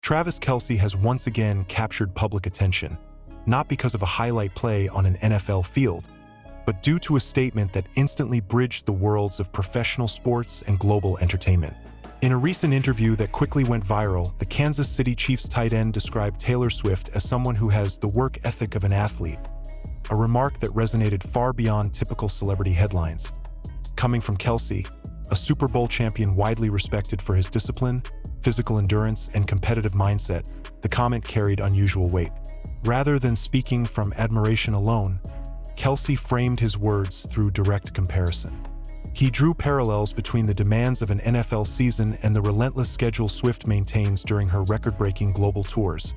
Travis Kelce has once again captured public attention, not because of a highlight play on an NFL field, but due to a statement that instantly bridged the worlds of professional sports and global entertainment. In a recent interview that quickly went viral, the Kansas City Chiefs tight end described Taylor Swift as someone who has the work ethic of an athlete, a remark that resonated far beyond typical celebrity headlines. Coming from Kelce, a Super Bowl champion widely respected for his discipline, physical endurance, and competitive mindset, the comment carried unusual weight. Rather than speaking from admiration alone, Kelce framed his words through direct comparison. He drew parallels between the demands of an NFL season and the relentless schedule Swift maintains during her record-breaking global tours.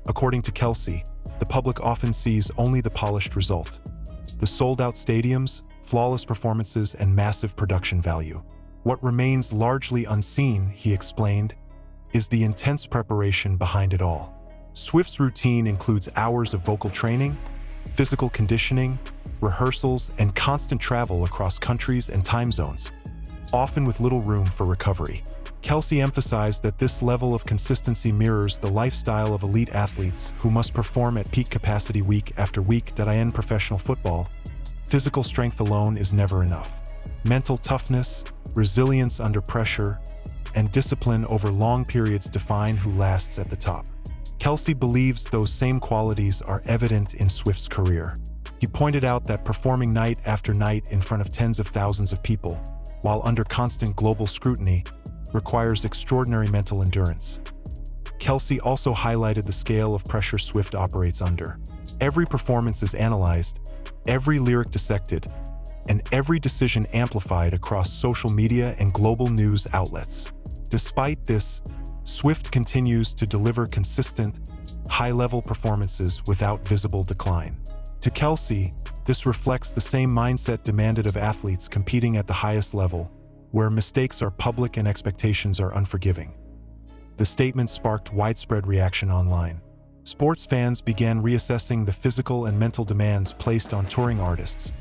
According to Kelce, the public often sees only the polished result: the sold-out stadiums, flawless performances, and massive production value. What remains largely unseen, he explained, is the intense preparation behind it all. Swift's routine includes hours of vocal training, physical conditioning, rehearsals, and constant travel across countries and time zones, often with little room for recovery. Kelce emphasized that this level of consistency mirrors the lifestyle of elite athletes who must perform at peak capacity week after week. In professional football, physical strength alone is never enough. Mental toughness, resilience under pressure, and discipline over long periods define who lasts at the top. Kelce believes those same qualities are evident in Swift's career. He pointed out that performing night after night in front of tens of thousands of people, while under constant global scrutiny, requires extraordinary mental endurance. Kelce also highlighted the scale of pressure Swift operates under. Every performance is analyzed, every lyric dissected, and every decision amplified across social media and global news outlets. Despite this, Swift continues to deliver consistent, high-level performances without visible decline. To Kelce, this reflects the same mindset demanded of athletes competing at the highest level, where mistakes are public and expectations are unforgiving. The statement sparked widespread reaction online. Sports fans began reassessing the physical and mental demands placed on touring artists,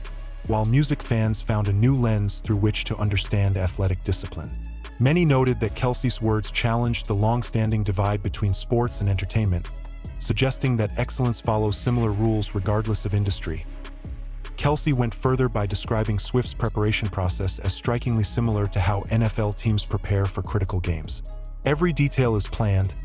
while music fans found a new lens through which to understand athletic discipline. Many noted that Kelce's words challenged the long-standing divide between sports and entertainment, suggesting that excellence follows similar rules regardless of industry. Kelce went further by describing Swift's preparation process as strikingly similar to how NFL teams prepare for critical games. Every detail is planned,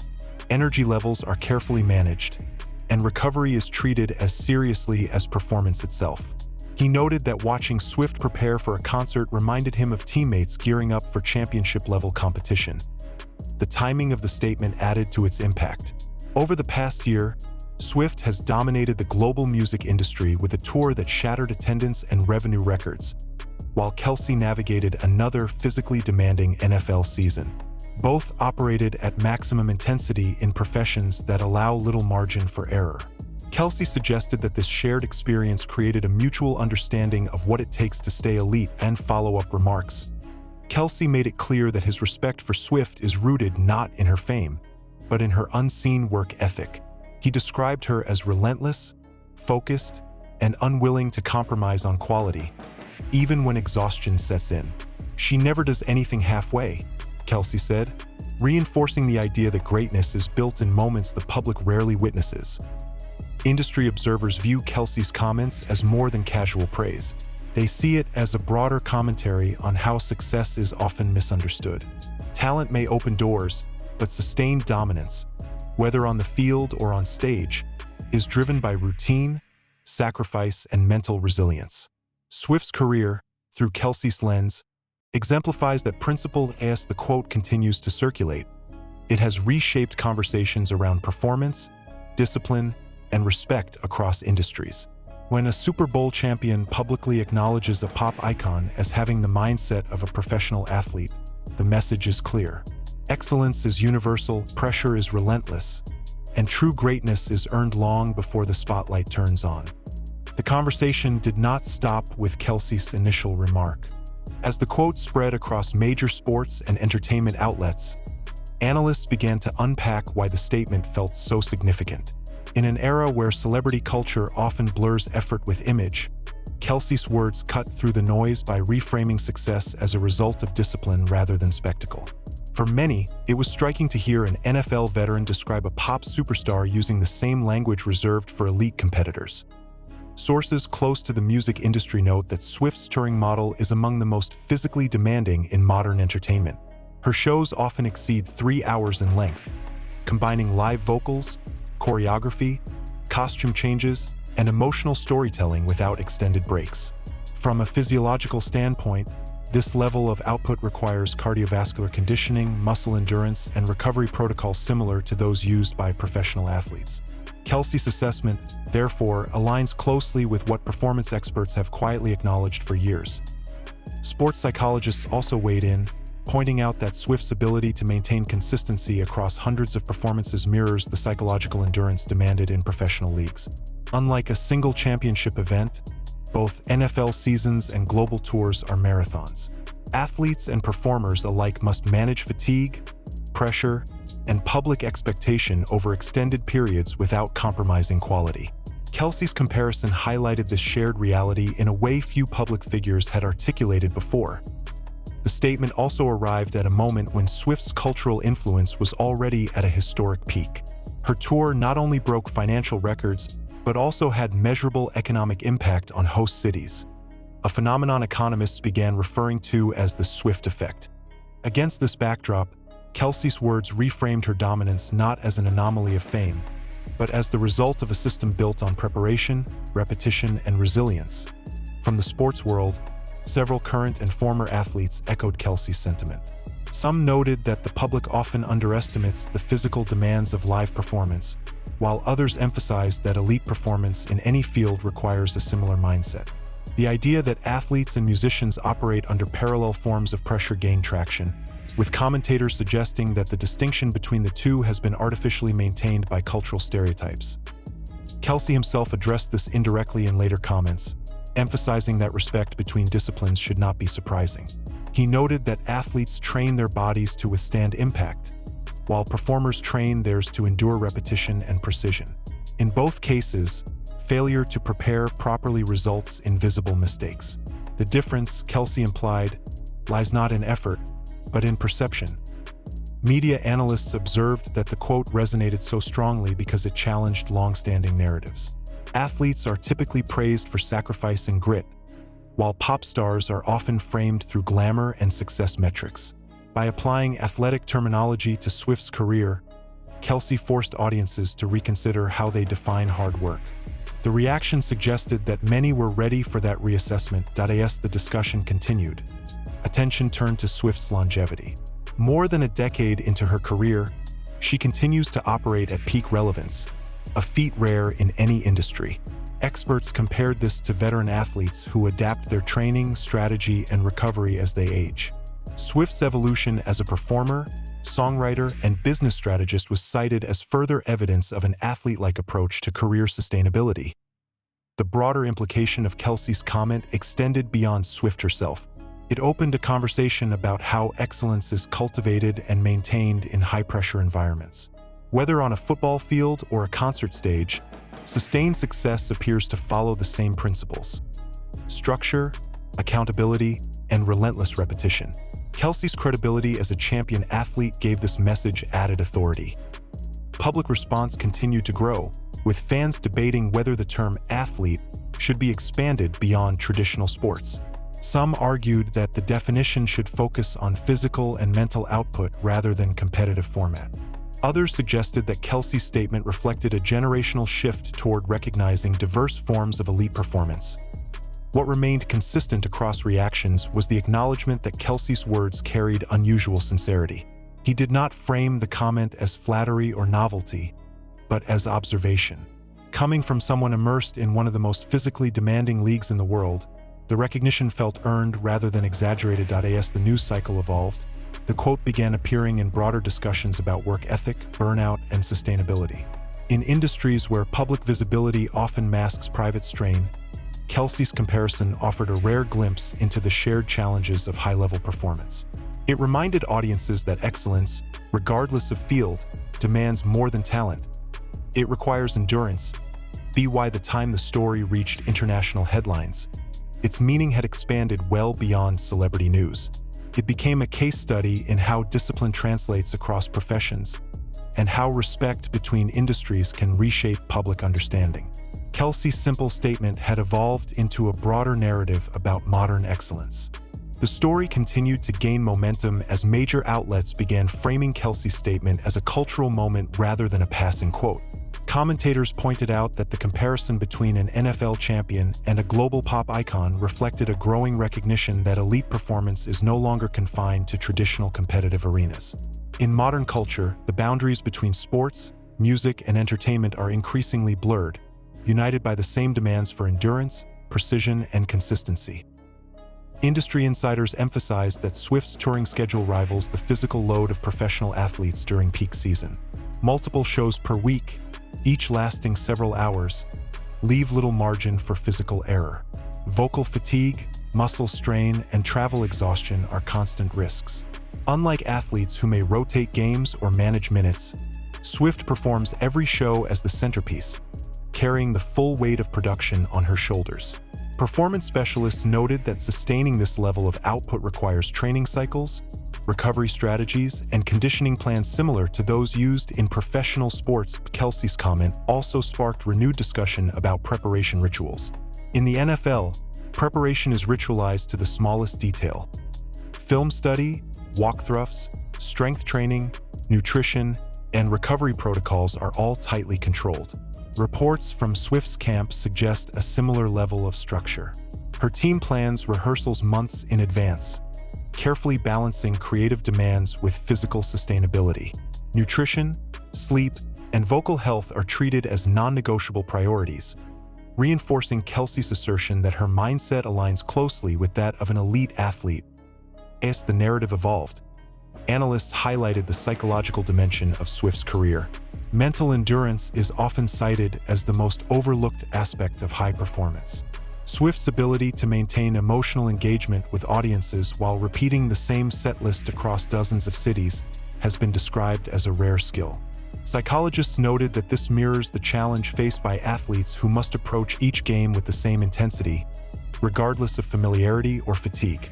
energy levels are carefully managed, and recovery is treated as seriously as performance itself. He noted that watching Swift prepare for a concert reminded him of teammates gearing up for championship-level competition. The timing of the statement added to its impact. Over the past year, Swift has dominated the global music industry with a tour that shattered attendance and revenue records, while Kelce navigated another physically demanding NFL season. Both operated at maximum intensity in professions that allow little margin for error. Kelce suggested that this shared experience created a mutual understanding of what it takes to stay elite and follow-up remarks. Kelce made it clear that his respect for Swift is rooted not in her fame, but in her unseen work ethic. He described her as relentless, focused, and unwilling to compromise on quality, even when exhaustion sets in. "She never does anything halfway," Kelce said, reinforcing the idea that greatness is built in moments the public rarely witnesses. Industry observers view Kelce's comments as more than casual praise. They see it as a broader commentary on how success is often misunderstood. Talent may open doors, but sustained dominance, whether on the field or on stage, is driven by routine, sacrifice, and mental resilience. Swift's career, through Kelce's lens, exemplifies that principle as the quote continues to circulate. It has reshaped conversations around performance, discipline, and respect across industries. When a Super Bowl champion publicly acknowledges a pop icon as having the mindset of a professional athlete, the message is clear. Excellence is universal, pressure is relentless, and true greatness is earned long before the spotlight turns on. The conversation did not stop with Kelce's initial remark. As the quote spread across major sports and entertainment outlets, analysts began to unpack why the statement felt so significant. In an era where celebrity culture often blurs effort with image, Kelce's words cut through the noise by reframing success as a result of discipline rather than spectacle. For many, it was striking to hear an NFL veteran describe a pop superstar using the same language reserved for elite competitors. Sources close to the music industry note that Swift's touring model is among the most physically demanding in modern entertainment. Her shows often exceed 3 hours in length, combining live vocals, choreography, costume changes, and emotional storytelling without extended breaks. From a physiological standpoint, this level of output requires cardiovascular conditioning, muscle endurance, and recovery protocols similar to those used by professional athletes. Kelce's assessment, therefore, aligns closely with what performance experts have quietly acknowledged for years. Sports psychologists also weighed in, pointing out that Swift's ability to maintain consistency across hundreds of performances mirrors the psychological endurance demanded in professional leagues. Unlike a single championship event, both NFL seasons and global tours are marathons. Athletes and performers alike must manage fatigue, pressure, and public expectation over extended periods without compromising quality. Kelce's comparison highlighted this shared reality in a way few public figures had articulated before. The statement also arrived at a moment when Swift's cultural influence was already at a historic peak. Her tour not only broke financial records, but also had measurable economic impact on host cities, a phenomenon economists began referring to as the Swift effect. Against this backdrop, Kelce's words reframed her dominance not as an anomaly of fame, but as the result of a system built on preparation, repetition, and resilience. From the sports world, several current and former athletes echoed Kelce's sentiment. Some noted that the public often underestimates the physical demands of live performance, while others emphasized that elite performance in any field requires a similar mindset. The idea that athletes and musicians operate under parallel forms of pressure gained traction, with commentators suggesting that the distinction between the two has been artificially maintained by cultural stereotypes. Kelce himself addressed this indirectly in later comments, emphasizing that respect between disciplines should not be surprising. He noted that athletes train their bodies to withstand impact, while performers train theirs to endure repetition and precision. In both cases, failure to prepare properly results in visible mistakes. The difference, Kelce implied, lies not in effort, but in perception. Media analysts observed that the quote resonated so strongly because it challenged long-standing narratives. Athletes are typically praised for sacrifice and grit, while pop stars are often framed through glamour and success metrics. By applying athletic terminology to Swift's career, Kelce forced audiences to reconsider how they define hard work. The reaction suggested that many were ready for that reassessment. As the discussion continued, attention turned to Swift's longevity. More than a decade into her career, she continues to operate at peak relevance, a feat rare in any industry. Experts compared this to veteran athletes who adapt their training, strategy, and recovery as they age. Swift's evolution as a performer, songwriter, and business strategist was cited as further evidence of an athlete-like approach to career sustainability. The broader implication of Kelce's comment extended beyond Swift herself. It opened a conversation about how excellence is cultivated and maintained in high-pressure environments. Whether on a football field or a concert stage, sustained success appears to follow the same principles: structure, accountability, and relentless repetition. Kelce's credibility as a champion athlete gave this message added authority. Public response continued to grow, with fans debating whether the term athlete should be expanded beyond traditional sports. Some argued that the definition should focus on physical and mental output rather than competitive format. Others suggested that Kelce's statement reflected a generational shift toward recognizing diverse forms of elite performance. What remained consistent across reactions was the acknowledgement that Kelce's words carried unusual sincerity. He did not frame the comment as flattery or novelty, but as observation. Coming from someone immersed in one of the most physically demanding leagues in the world, the recognition felt earned rather than exaggerated. As the news cycle evolved, the quote began appearing in broader discussions about work ethic, burnout, and sustainability. In industries where public visibility often masks private strain, Kelce's comparison offered a rare glimpse into the shared challenges of high-level performance. It reminded audiences that excellence, regardless of field, demands more than talent. It requires endurance. By the time the story reached international headlines, its meaning had expanded well beyond celebrity news. It became a case study in how discipline translates across professions and how respect between industries can reshape public understanding. Kelce's simple statement had evolved into a broader narrative about modern excellence. The story continued to gain momentum as major outlets began framing Kelce's statement as a cultural moment rather than a passing quote. Commentators pointed out that the comparison between an NFL champion and a global pop icon reflected a growing recognition that elite performance is no longer confined to traditional competitive arenas. In modern culture, the boundaries between sports, music, and entertainment are increasingly blurred, united by the same demands for endurance, precision, and consistency. Industry insiders emphasized that Swift's touring schedule rivals the physical load of professional athletes during peak season. Multiple shows per week, each lasting several hours, leave little margin for physical error. Vocal fatigue, muscle strain, and travel exhaustion are constant risks. Unlike athletes who may rotate games or manage minutes, Swift performs every show as the centerpiece, carrying the full weight of production on her shoulders. Performance specialists noted that sustaining this level of output requires training cycles, recovery strategies, and conditioning plans similar to those used in professional sports. Kelce's comment also sparked renewed discussion about preparation rituals. In the NFL, preparation is ritualized to the smallest detail. Film study, walkthroughs, strength training, nutrition, and recovery protocols are all tightly controlled. Reports from Swift's camp suggest a similar level of structure. Her team plans rehearsals months in advance, carefully balancing creative demands with physical sustainability. Nutrition, sleep, and vocal health are treated as non-negotiable priorities, reinforcing Kelce's assertion that her mindset aligns closely with that of an elite athlete. As the narrative evolved, analysts highlighted the psychological dimension of Swift's career. Mental endurance is often cited as the most overlooked aspect of high performance. Swift's ability to maintain emotional engagement with audiences while repeating the same set list across dozens of cities has been described as a rare skill. Psychologists noted that this mirrors the challenge faced by athletes who must approach each game with the same intensity, regardless of familiarity or fatigue.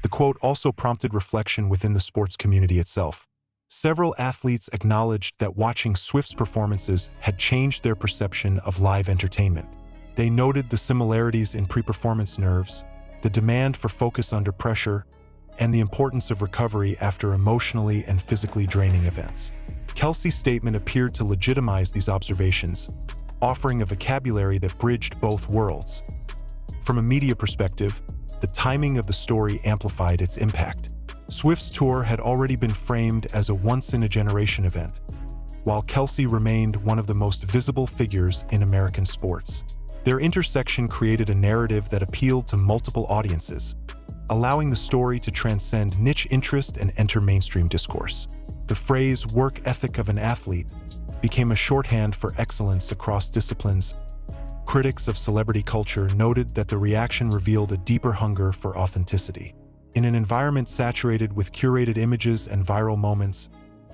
The quote also prompted reflection within the sports community itself. Several athletes acknowledged that watching Swift's performances had changed their perception of live entertainment. They noted the similarities in pre-performance nerves, the demand for focus under pressure, and the importance of recovery after emotionally and physically draining events. Kelce's statement appeared to legitimize these observations, offering a vocabulary that bridged both worlds. From a media perspective, the timing of the story amplified its impact. Swift's tour had already been framed as a once-in-a-generation event, while Kelce remained one of the most visible figures in American sports. Their intersection created a narrative that appealed to multiple audiences, allowing the story to transcend niche interest and enter mainstream discourse. The phrase "work ethic of an athlete" became a shorthand for excellence across disciplines. Critics of celebrity culture noted that the reaction revealed a deeper hunger for authenticity. In an environment saturated with curated images and viral moments,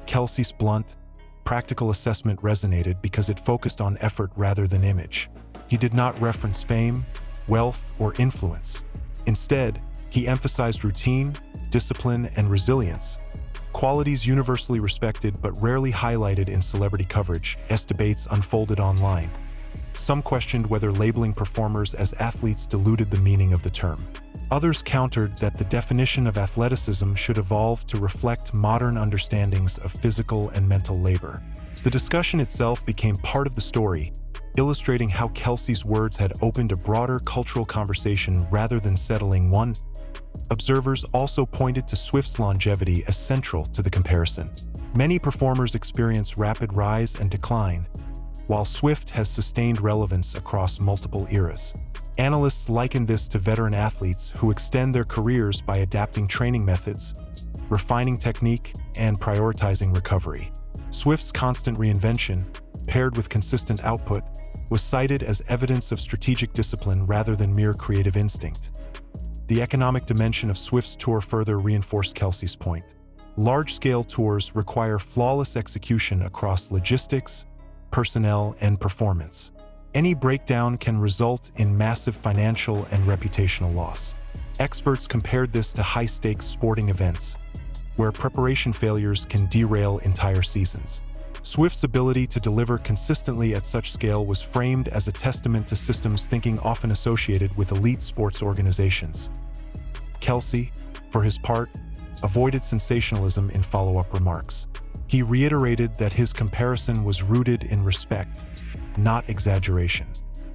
Kelce's blunt, practical assessment resonated because it focused on effort rather than image. He did not reference fame, wealth, or influence. Instead, he emphasized routine, discipline, and resilience, qualities universally respected but rarely highlighted in celebrity coverage. As debates unfolded online, some questioned whether labeling performers as athletes diluted the meaning of the term. Others countered that the definition of athleticism should evolve to reflect modern understandings of physical and mental labor. The discussion itself became part of the story, illustrating how Kelce's words had opened a broader cultural conversation rather than settling one. Observers also pointed to Swift's longevity as central to the comparison. Many performers experience rapid rise and decline, while Swift has sustained relevance across multiple eras. Analysts liken this to veteran athletes who extend their careers by adapting training methods, refining technique, and prioritizing recovery. Swift's constant reinvention, paired with consistent output, was cited as evidence of strategic discipline rather than mere creative instinct. The economic dimension of Swift's tour further reinforced Kelce's point. Large-scale tours require flawless execution across logistics, personnel, and performance. Any breakdown can result in massive financial and reputational loss. Experts compared this to high-stakes sporting events, where preparation failures can derail entire seasons. Swift's ability to deliver consistently at such scale was framed as a testament to systems thinking often associated with elite sports organizations. Kelce, for his part, avoided sensationalism in follow-up remarks. He reiterated that his comparison was rooted in respect, not exaggeration.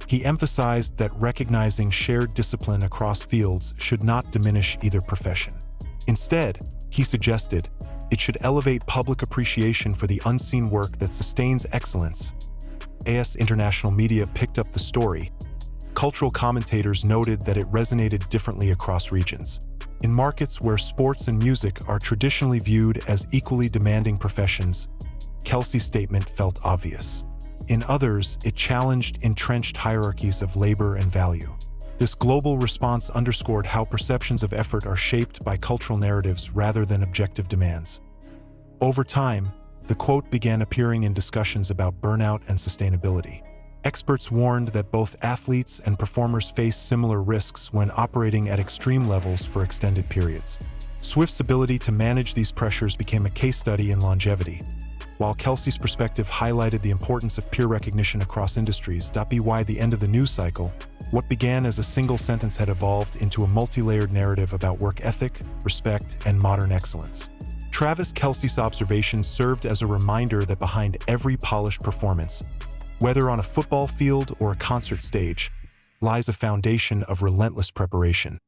He emphasized that recognizing shared discipline across fields should not diminish either profession. Instead, he suggested, it should elevate public appreciation for the unseen work that sustains excellence. As international media picked up the story, cultural commentators noted that it resonated differently across regions. In markets where sports and music are traditionally viewed as equally demanding professions, Kelce's statement felt obvious. In others, it challenged entrenched hierarchies of labor and value. This global response underscored how perceptions of effort are shaped by cultural narratives rather than objective demands. Over time, the quote began appearing in discussions about burnout and sustainability. Experts warned that both athletes and performers face similar risks when operating at extreme levels for extended periods. Swift's ability to manage these pressures became a case study in longevity, while Kelce's perspective highlighted the importance of peer recognition across industries. By the end of the news cycle, what began as a single sentence had evolved into a multi-layered narrative about work ethic, respect, and modern excellence. Travis Kelce's observations served as a reminder that behind every polished performance, whether on a football field or a concert stage, lies a foundation of relentless preparation.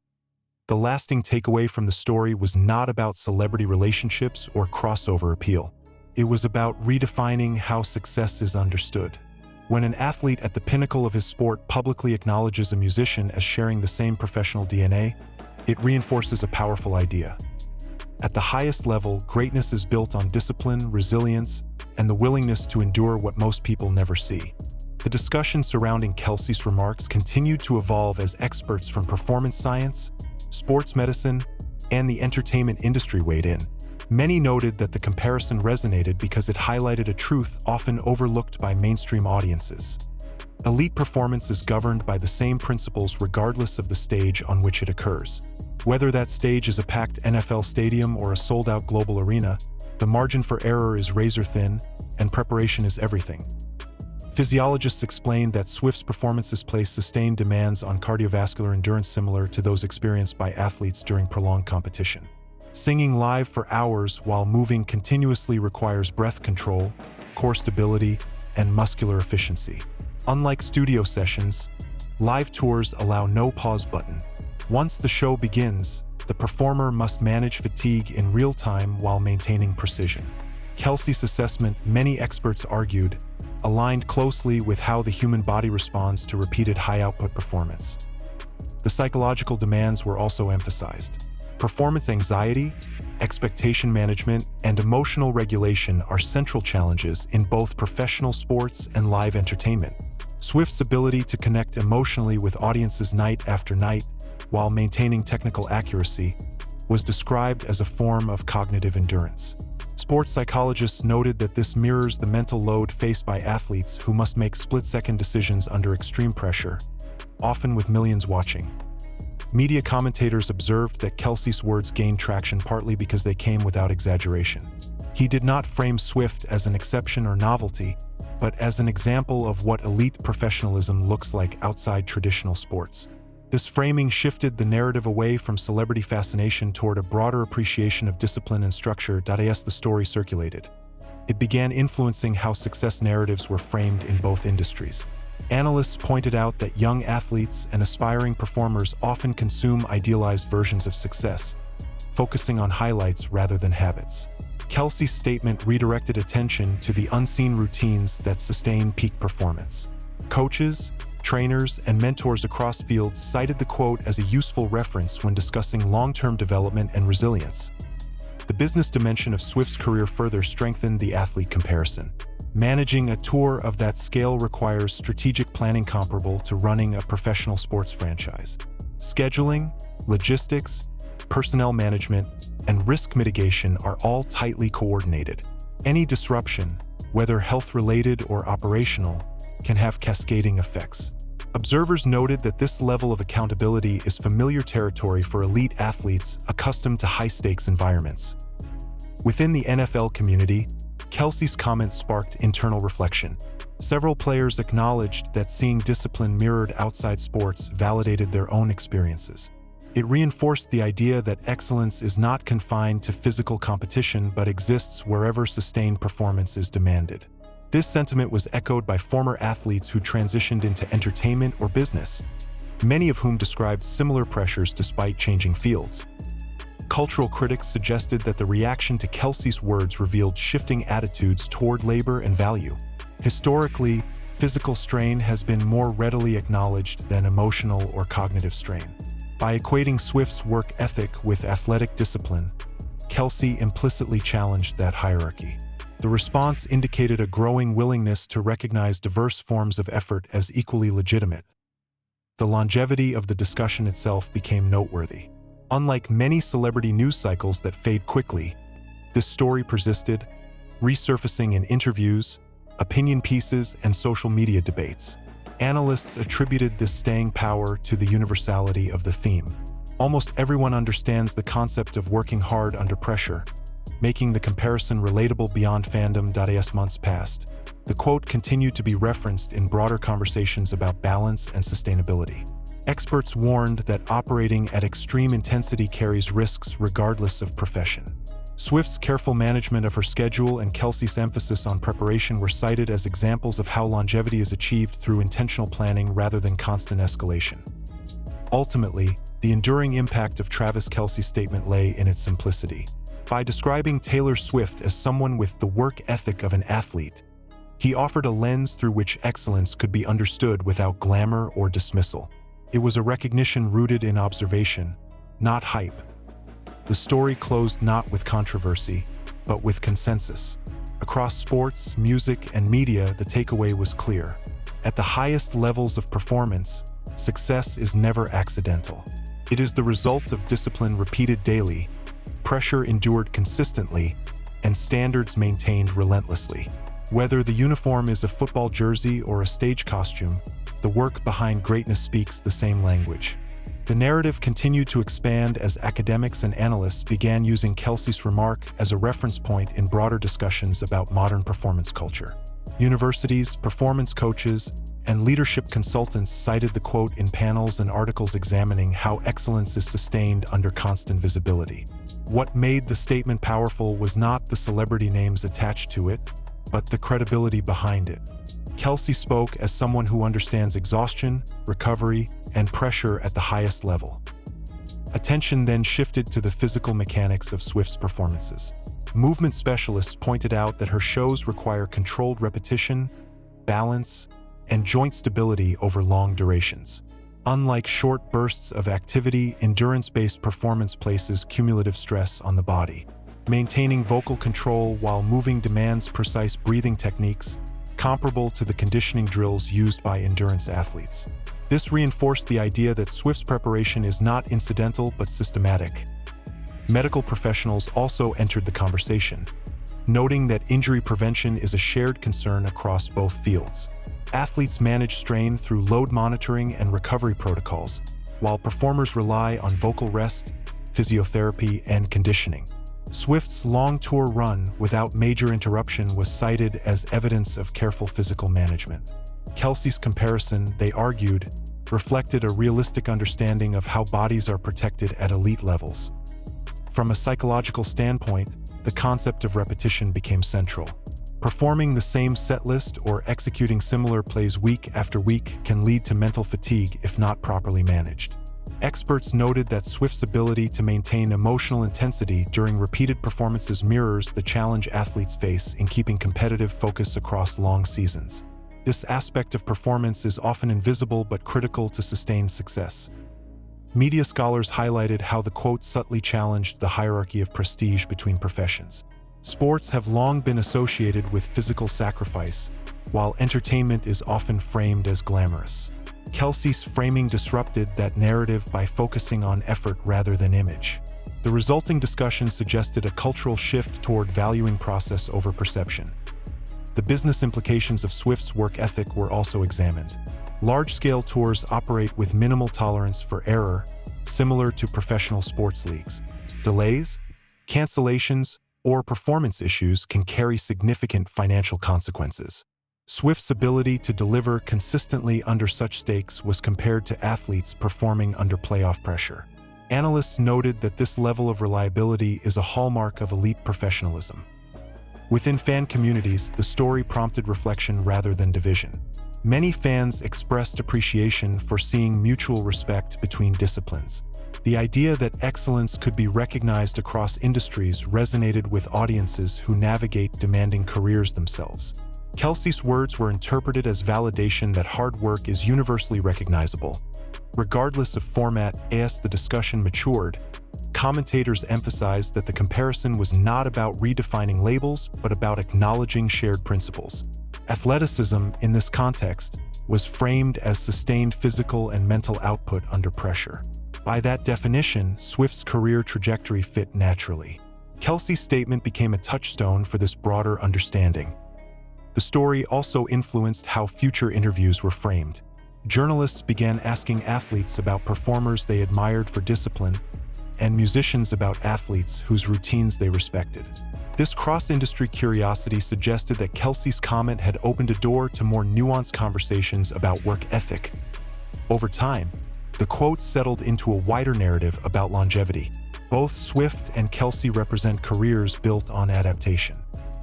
The lasting takeaway from the story was not about celebrity relationships or crossover appeal. It was about redefining how success is understood. When an athlete at the pinnacle of his sport publicly acknowledges a musician as sharing the same professional DNA, it reinforces a powerful idea. At the highest level, greatness is built on discipline, resilience, and the willingness to endure what most people never see. The discussion surrounding Kelce's remarks continued to evolve as experts from performance science, sports medicine, and the entertainment industry weighed in. Many noted that the comparison resonated because it highlighted a truth often overlooked by mainstream audiences. Elite performance is governed by the same principles regardless of the stage on which it occurs. Whether that stage is a packed NFL stadium or a sold-out global arena, the margin for error is razor-thin, and preparation is everything. Physiologists explained that Swift's performances place sustained demands on cardiovascular endurance similar to those experienced by athletes during prolonged competition. Singing live for hours while moving continuously requires breath control, core stability, and muscular efficiency. Unlike studio sessions, live tours allow no pause button. Once the show begins, the performer must manage fatigue in real time while maintaining precision. Kelce's assessment, many experts argued, aligned closely with how the human body responds to repeated high-output performance. The psychological demands were also emphasized. Performance anxiety, expectation management, and emotional regulation are central challenges in both professional sports and live entertainment. Swift's ability to connect emotionally with audiences night after night, while maintaining technical accuracy, was described as a form of cognitive endurance. Sports psychologists noted that this mirrors the mental load faced by athletes who must make split-second decisions under extreme pressure, often with millions watching. Media commentators observed that Kelce's words gained traction partly because they came without exaggeration. He did not frame Swift as an exception or novelty, but as an example of what elite professionalism looks like outside traditional sports. This framing shifted the narrative away from celebrity fascination toward a broader appreciation of discipline and structure. As the story circulated, it began influencing how success narratives were framed in both industries. Analysts pointed out that young athletes and aspiring performers often consume idealized versions of success, focusing on highlights rather than habits. Kelce's statement redirected attention to the unseen routines that sustain peak performance. Coaches, trainers, and mentors across fields cited the quote as a useful reference when discussing long-term development and resilience. The business dimension of Swift's career further strengthened the athlete comparison. Managing a tour of that scale requires strategic planning comparable to running a professional sports franchise. Scheduling, logistics, personnel management, and risk mitigation are all tightly coordinated. Any disruption, whether health-related or operational, can have cascading effects. Observers noted that this level of accountability is familiar territory for elite athletes accustomed to high-stakes environments. Within the NFL community, Kelce's comments sparked internal reflection. Several players acknowledged that seeing discipline mirrored outside sports validated their own experiences. It reinforced the idea that excellence is not confined to physical competition but exists wherever sustained performance is demanded. This sentiment was echoed by former athletes who transitioned into entertainment or business, many of whom described similar pressures despite changing fields. Cultural critics suggested that the reaction to Kelce's words revealed shifting attitudes toward labor and value. Historically, physical strain has been more readily acknowledged than emotional or cognitive strain. By equating Swift's work ethic with athletic discipline, Kelce implicitly challenged that hierarchy. The response indicated a growing willingness to recognize diverse forms of effort as equally legitimate. The longevity of the discussion itself became noteworthy. Unlike many celebrity news cycles that fade quickly, this story persisted, resurfacing in interviews, opinion pieces, and social media debates. Analysts attributed this staying power to the universality of the theme. Almost everyone understands the concept of working hard under pressure, making the comparison relatable beyond fandom. As months passed, the quote continued to be referenced in broader conversations about balance and sustainability. Experts warned that operating at extreme intensity carries risks regardless of profession. Swift's careful management of her schedule and Kelce's emphasis on preparation were cited as examples of how longevity is achieved through intentional planning rather than constant escalation. Ultimately, the enduring impact of Travis Kelce's statement lay in its simplicity. By describing Taylor Swift as someone with the work ethic of an athlete, he offered a lens through which excellence could be understood without glamour or dismissal. It was a recognition rooted in observation, not hype. The story closed not with controversy, but with consensus. Across sports, music, and media, the takeaway was clear. At the highest levels of performance, success is never accidental. It is the result of discipline repeated daily, pressure endured consistently, and standards maintained relentlessly. Whether the uniform is a football jersey or a stage costume, the work behind greatness speaks the same language. The narrative continued to expand as academics and analysts began using Kelce's remark as a reference point in broader discussions about modern performance culture. Universities, performance coaches, and leadership consultants cited the quote in panels and articles examining how excellence is sustained under constant visibility. What made the statement powerful was not the celebrity names attached to it, but the credibility behind it. Kelce spoke as someone who understands exhaustion, recovery, and pressure at the highest level. Attention then shifted to the physical mechanics of Swift's performances. Movement specialists pointed out that her shows require controlled repetition, balance, and joint stability over long durations. Unlike short bursts of activity, endurance-based performance places cumulative stress on the body. Maintaining vocal control while moving demands precise breathing techniques, comparable to the conditioning drills used by endurance athletes. This reinforced the idea that Swift's preparation is not incidental but systematic. Medical professionals also entered the conversation, noting that injury prevention is a shared concern across both fields. Athletes manage strain through load monitoring and recovery protocols, while performers rely on vocal rest, physiotherapy, and conditioning. Swift's long tour run without major interruption was cited as evidence of careful physical management. Kelce's comparison, they argued, reflected a realistic understanding of how bodies are protected at elite levels. From a psychological standpoint, the concept of repetition became central. Performing the same set list or executing similar plays week after week can lead to mental fatigue if not properly managed. Experts noted that Swift's ability to maintain emotional intensity during repeated performances mirrors the challenge athletes face in keeping competitive focus across long seasons. This aspect of performance is often invisible but critical to sustained success. Media scholars highlighted how the quote subtly challenged the hierarchy of prestige between professions. Sports have long been associated with physical sacrifice, while entertainment is often framed as glamorous. Kelce's framing disrupted that narrative by focusing on effort rather than image. The resulting discussion suggested a cultural shift toward valuing process over perception. The business implications of Swift's work ethic were also examined. Large-scale tours operate with minimal tolerance for error, similar to professional sports leagues. Delays, cancellations, or performance issues can carry significant financial consequences. Swift's ability to deliver consistently under such stakes was compared to athletes performing under playoff pressure. Analysts noted that this level of reliability is a hallmark of elite professionalism. Within fan communities, the story prompted reflection rather than division. Many fans expressed appreciation for seeing mutual respect between disciplines. The idea that excellence could be recognized across industries resonated with audiences who navigate demanding careers themselves. Kelce's words were interpreted as validation that hard work is universally recognizable. Regardless of format, as the discussion matured, commentators emphasized that the comparison was not about redefining labels, but about acknowledging shared principles. Athleticism, in this context, was framed as sustained physical and mental output under pressure. By that definition, Swift's career trajectory fit naturally. Kelce's statement became a touchstone for this broader understanding. The story also influenced how future interviews were framed. Journalists began asking athletes about performers they admired for discipline, and musicians about athletes whose routines they respected. This cross-industry curiosity suggested that Kelce's comment had opened a door to more nuanced conversations about work ethic. Over time, the quote settled into a wider narrative about longevity. Both Swift and Kelce represent careers built on adaptation.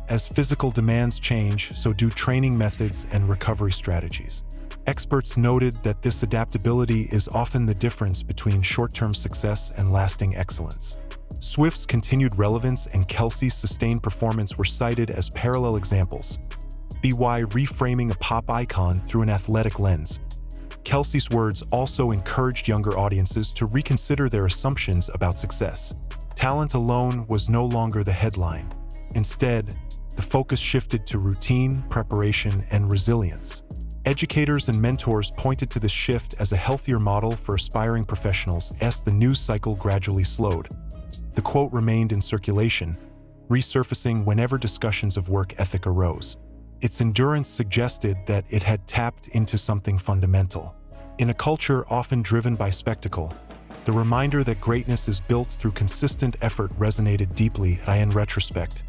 As physical demands change, so do training methods and recovery strategies. Experts noted that this adaptability is often the difference between short-term success and lasting excellence. Swift's continued relevance and Kelce's sustained performance were cited as parallel examples. BY reframing a pop icon through an athletic lens. Kelce's words also encouraged younger audiences to reconsider their assumptions about success. Talent alone was no longer the headline. Instead, the focus shifted to routine, preparation, and resilience. Educators and mentors pointed to this shift as a healthier model for aspiring professionals as the news cycle gradually slowed. The quote remained in circulation, resurfacing whenever discussions of work ethic arose. Its endurance suggested that it had tapped into something fundamental. In a culture often driven by spectacle, the reminder that greatness is built through consistent effort resonated deeply. In retrospect,